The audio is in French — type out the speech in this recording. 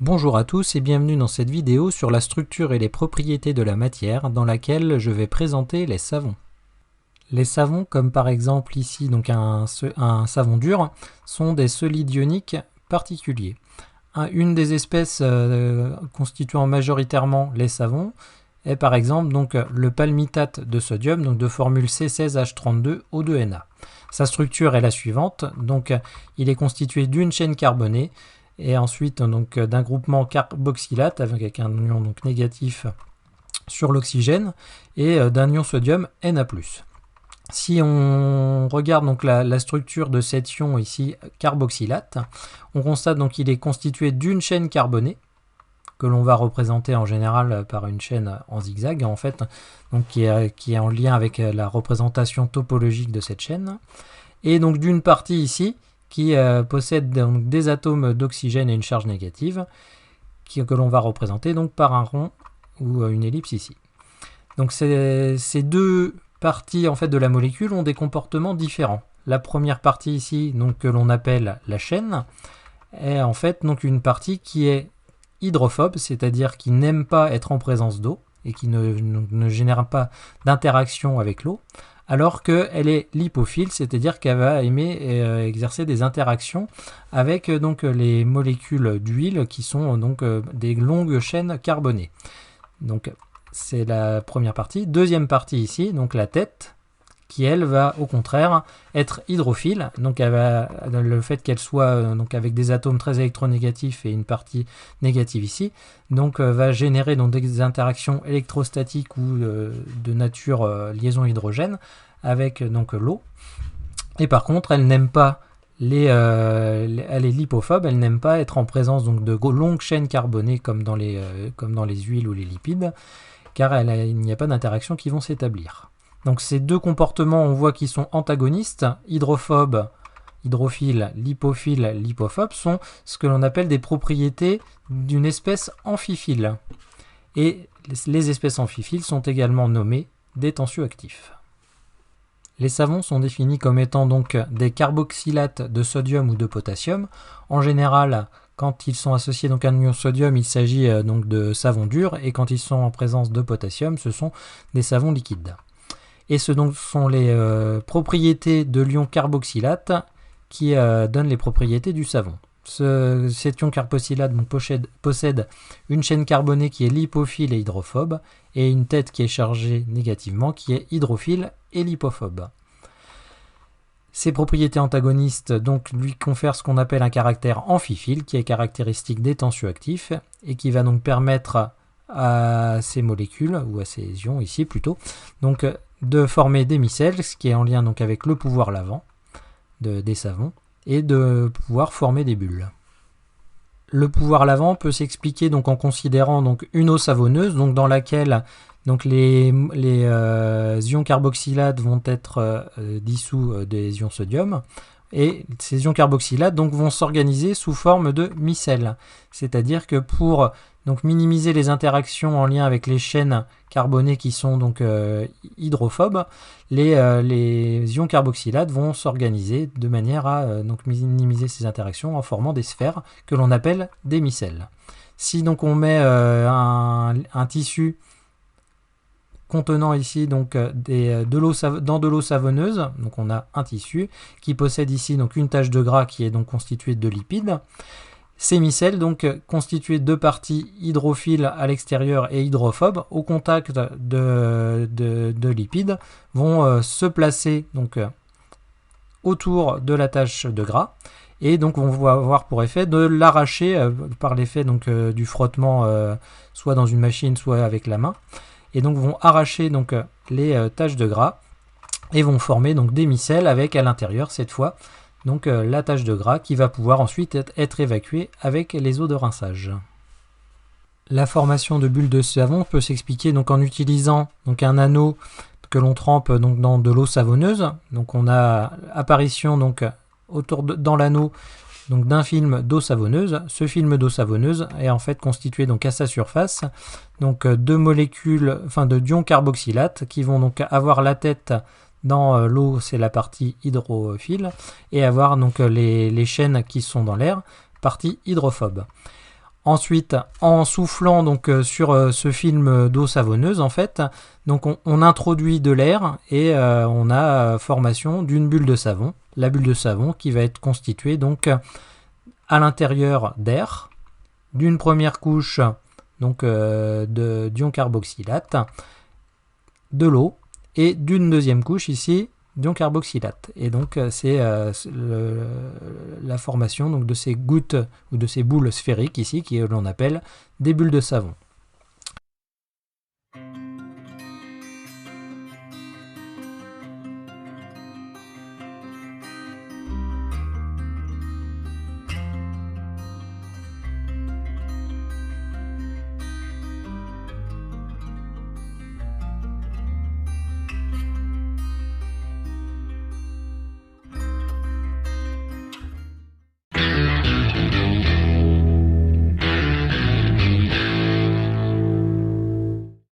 Bonjour à tous et bienvenue dans cette vidéo sur la structure et les propriétés de la matière dans laquelle je vais présenter les savons. Les savons, comme par exemple ici donc un savon dur, sont des solides ioniques particuliers. Une des espèces constituant majoritairement les savons est par exemple donc le palmitate de sodium, donc de formule C16H32O2Na. Sa structure est la suivante, donc il est constitué d'une chaîne carbonée et ensuite donc d'un groupement carboxylate avec un ion donc négatif sur l'oxygène et d'un ion sodium Na+. Si on regarde donc la structure de cet ion ici carboxylate, on constate donc qu'il est constitué d'une chaîne carbonée que l'on va représenter en général par une chaîne en zigzag en fait, donc qui est en lien avec la représentation topologique de cette chaîne, et donc d'une partie ici qui possède donc des atomes d'oxygène et une charge négative, que l'on va représenter donc par un rond ou une ellipse ici. Donc ces deux parties en fait de la molécule ont des comportements différents. La première partie ici, donc que l'on appelle la chaîne, est en fait donc une partie qui est hydrophobe, c'est-à-dire qui n'aime pas être en présence d'eau et qui ne génère pas d'interaction avec l'eau, alors qu'elle est lipophile, c'est-à-dire qu'elle va aimer exercer des interactions avec donc les molécules d'huile qui sont donc des longues chaînes carbonées. Donc c'est la première partie. Deuxième partie ici, donc la tête, qui elle va au contraire être hydrophile, donc elle va, le fait qu'elle soit donc avec des atomes très électronégatifs et une partie négative ici, donc va générer donc des interactions électrostatiques ou de nature liaison hydrogène avec donc l'eau. Et par contre, elle n'aime pas elle est lipophobe, elle n'aime pas être en présence donc de longues chaînes carbonées comme dans les huiles ou les lipides, car il n'y a pas d'interactions qui vont s'établir. Donc ces deux comportements, on voit qu'ils sont antagonistes, hydrophobe, hydrophile, lipophile, lipophobe, sont ce que l'on appelle des propriétés d'une espèce amphiphile. Et les espèces amphiphiles sont également nommées des tensioactifs. Les savons sont définis comme étant donc des carboxylates de sodium ou de potassium. En général, quand ils sont associés donc à un ion sodium, il s'agit donc de savons durs, et quand ils sont en présence de potassium, ce sont des savons liquides. Et ce donc sont les propriétés de l'ion carboxylate qui donnent les propriétés du savon. Cet ion carboxylate donc possède une chaîne carbonée qui est lipophile et hydrophobe, et une tête qui est chargée négativement qui est hydrophile et lipophobe. Ces propriétés antagonistes donc lui confèrent ce qu'on appelle un caractère amphiphile, qui est caractéristique des tensioactifs et qui va donc permettre à ces molécules, ou à ces ions ici plutôt, donc de former des micelles, ce qui est en lien donc avec le pouvoir lavant des savons, et de pouvoir former des bulles. Le pouvoir lavant peut s'expliquer donc en considérant donc une eau savonneuse, donc dans laquelle donc les ions carboxylates vont être dissous des ions sodium, et ces ions carboxylates donc vont s'organiser sous forme de micelles. C'est-à-dire que pour donc minimiser les interactions en lien avec les chaînes carbonées qui sont donc hydrophobes, les ions carboxylates vont s'organiser de manière à donc minimiser ces interactions en formant des sphères que l'on appelle des micelles. Si donc on met un tissu contenant ici donc dans de l'eau savonneuse, donc on a un tissu qui possède ici donc une tache de gras qui est donc constituée de lipides. Ces micelles, donc constituées de parties hydrophiles à l'extérieur et hydrophobes, au contact de lipides, vont se placer donc autour de la tache de gras, et donc vont avoir pour effet de l'arracher par l'effet donc du frottement, soit dans une machine, soit avec la main, et donc vont arracher donc les taches de gras et vont former donc des micelles avec à l'intérieur cette fois donc la tache de gras qui va pouvoir ensuite être évacuée avec les eaux de rinçage. La formation de bulles de savon peut s'expliquer donc en utilisant donc un anneau que l'on trempe donc dans de l'eau savonneuse. Donc on a apparition donc dans l'anneau donc d'un film d'eau savonneuse. Ce film d'eau savonneuse est en fait constitué donc à sa surface donc de molécules, d'ions carboxylates qui vont donc avoir la tête dans l'eau, c'est la partie hydrophile, et avoir donc les chaînes qui sont dans l'air, partie hydrophobe. Ensuite, en soufflant donc sur ce film d'eau savonneuse, en fait, donc on introduit de l'air et on a formation d'une bulle de savon. La bulle de savon qui va être constituée donc à l'intérieur d'air, d'une première couche donc d'ion carboxylate, de l'eau et d'une deuxième couche ici d'ion carboxylate. Et donc c'est la formation donc, de ces gouttes ou de ces boules sphériques ici que l'on appelle des bulles de savon.